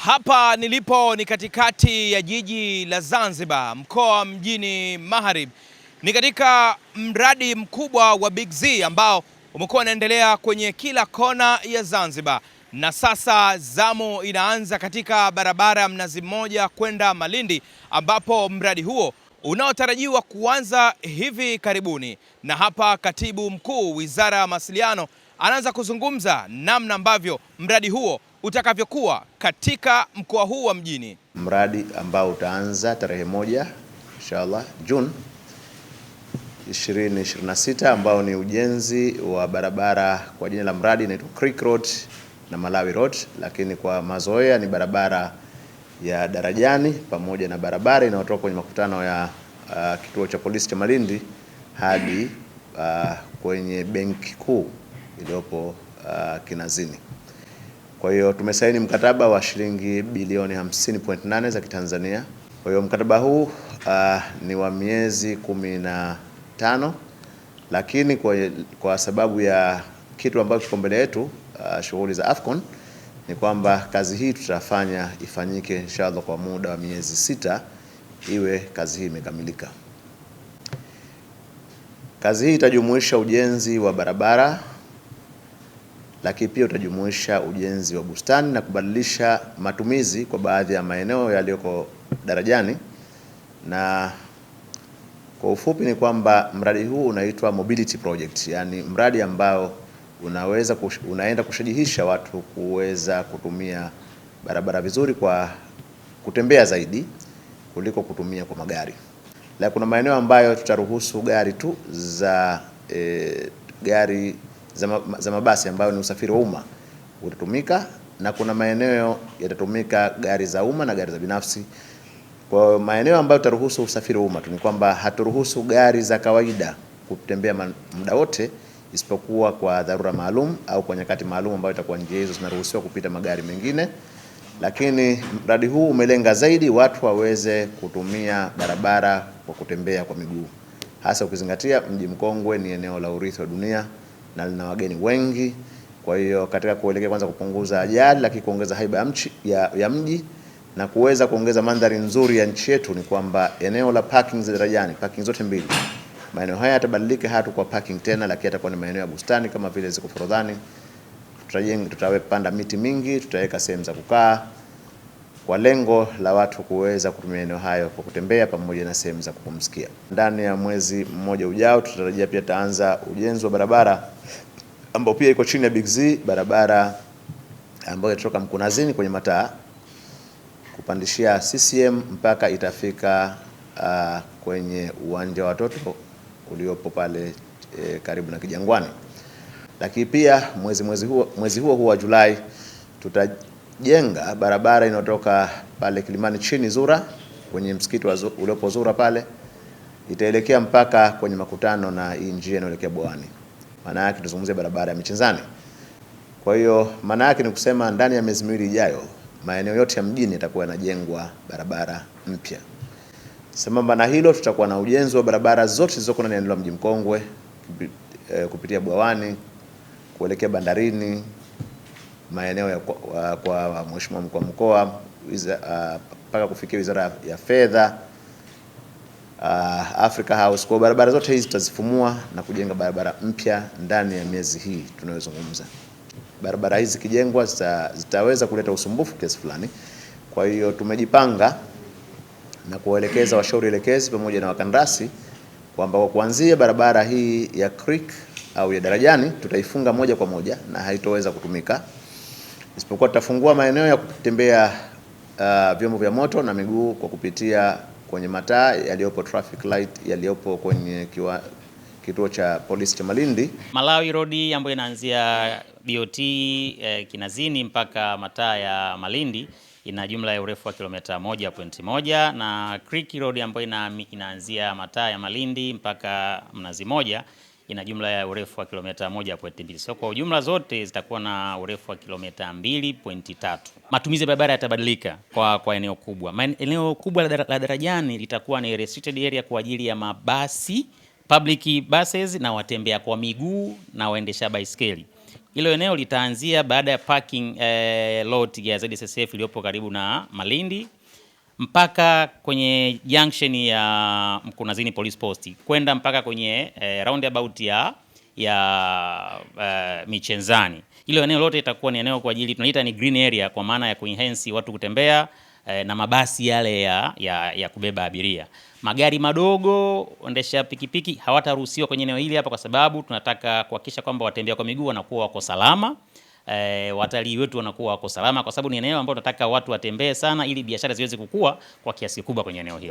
Hapa nilipo ni katikati ya jiji la Zanzibar, mkoa mjini Magharibi. Ni katika mradi mkubwa wa Big Z ambao umekuwa unaendelea kwenye kila kona ya Zanzibar. Na sasa zamu inaanza katika barabara ya Mnazi Mmoja kwenda Malindi, ambapo mradi huo unaotarajiwa kuanza hivi karibuni. Na hapa Katibu Mkuu Wizara ya Mawasiliano anaanza kuzungumza namna ambavyo mradi huo utakavyokuwa katika mkoa huu wa mjini. Mradi ambao utaanza tarehe 1 inshallah Juni 2026, ambao ni ujenzi wa barabara kwa jina la mradi inaitwa Creek Road na Malawi Road, lakini kwa mazoea ni barabara ya Darajani pamoja na barabara inayotoka kwenye makutano ya kituo cha polisi cha Malindi hadi kwenye benki kuu iliyopo Kinazini. Kwa hiyo tumesaini mkataba wa shilingi bilioni 50.8 za Kitanzania. Kwa hiyo mkataba huu ni wa miezi 15, lakini kwa sababu ya kitu ambacho kiko mbele yetu, shughuli za Afcon, ni kwamba kazi hii tutafanya ifanyike inshallah kwa muda wa miezi 6 iwe kazi hii imekamilika. Kazi hii itajumuisha ujenzi wa barabara, lakini pia utajumuisha ujenzi wa bustani na kubadilisha matumizi kwa baadhi ya maeneo yaliyoko Darajani. Na kwa ufupi ni kwamba mradi huu unaitwa Mobility Project, yani mradi ambao unaenda kushajihisha watu kuweza kutumia barabara vizuri kwa kutembea zaidi kuliko kutumia kwa magari. La, kuna maeneo ambayo tutaruhusu gari tu za mabasi ambayo ni usafiri wa umma utatumika, na kuna maeneo yatatumika gari za umma na gari za binafsi. Kwa maeneo ambayo tutaruhusu usafiri wa umma tu ni kwamba haturuhusu gari za kawaida kutembea muda wote, isipokuwa kwa dharura maalum au kwa nyakati maalum ambayo itakuwa njia hizo zinaruhusiwa kupita magari mengine. Lakini mradi huu umelenga zaidi watu waweze kutumia barabara kwa kutembea kwa miguu, hasa ukizingatia mji mkongwe ni eneo la urithi wa dunia na lina wageni wengi. Kwa hiyo katika kuelekea kwanza kupunguza ajali, lakini kuongeza haiba ya mji na kuweza kuongeza mandhari nzuri ya nchi yetu, ni kwamba eneo la parking za Darajani, parking zote mbili, maeneo haya yatabadilika hatu kwa parking tena, lakini yatakuwa ni maeneo ya bustani kama vile ziko Forodhani. Tutapanda miti mingi, tutaweka sehemu za kukaa kwa lengo la watu kuweza kutumia eneo hayo kwa kutembea pamoja na sehemu za kupumzikia. Ndani ya mwezi mmoja ujao tutarajia pia taanza ujenzi wa barabara ambao pia iko chini ya Big Z, barabara ambayo itatoka Mkunazini kwenye mataa kupandishia CCM mpaka itafika kwenye uwanja wa watoto uliopo pale karibu na Kijangwani. Lakini pia mwezi huo wa Julai tutajenga barabara inayotoka pale Kilimani chini Zura kwenye msikiti uliopo Zura pale, itaelekea mpaka kwenye makutano na hii njia inayoelekea Bwawani. Maana yake tuzungumzie barabara ya Michenzani. Kwa hiyo maana yake ni kusema ndani ya miezi miwili ijayo maeneo yote ya mjini yatakuwa yanajengwa barabara mpya. Sambamba na hilo, tutakuwa na ujenzi wa barabara zote zilizoko ndani ya eneo la mji mkongwe kupitia Bwawani kuelekea bandarini, maeneo ya kwa Mheshimiwa Mkuu wa Mkoa mpaka kufikia Wizara ya Fedha, Africa House. Kwa barabara zote hizi tutazifumua na kujenga barabara mpya ndani ya miezi hii tunayozungumza. Barabara hizi zikijengwa zitaweza kuleta usumbufu kiasi fulani. Kwa hiyo tumejipanga na kuwaelekeza washauri elekezi pamoja na wakandarasi kwamba kuanzia barabara hii ya Creek au ya Darajani tutaifunga moja kwa moja na haitoweza kutumika, isipokuwa tutafungua maeneo ya kutembea vyombo vya moto na miguu kwa kupitia kwenye mataa yaliyopo traffic light yaliyopo kwenye kituo cha polisi cha Malindi. Malawi Road ambayo inaanzia BOT Kinazini mpaka mataa ya Malindi ina jumla ya urefu wa kilomita 1.1, na Creek Road ambayo inaanzia mataa ya Malindi mpaka Mnazi Mmoja ina jumla ya urefu wa kilomita 1.2. So kwa ujumla zote zitakuwa na urefu wa kilomita 2.3. Matumizi ya barabara yatabadilika kwa eneo kubwa. Eneo kubwa la Darajani litakuwa ni restricted area kwa ajili ya mabasi, public buses na watembea kwa miguu na waendesha baiskeli. Hilo eneo litaanzia baada ya parking lot ya ZSSF iliyopo karibu na Malindi mpaka kwenye junction ya Mkunazini Police Post kwenda mpaka kwenye roundabout ya Michenzani. Hilo eneo lote itakuwa ni eneo kwa ajili tunaita ni green area, kwa maana ya kuenhance watu kutembea na mabasi yale ya kubeba abiria. Magari madogo, waendesha pikipiki hawataruhusiwa kwenye eneo hili hapa, kwa sababu tunataka kuhakikisha kwamba watembea kwa miguu wanakuwa wako salama. Watalii wetu wanakuwa wako salama, kwa sababu ni eneo ambalo tunataka watu watembee sana ili biashara ziweze kukua kwa kiasi kubwa kwenye eneo hilo.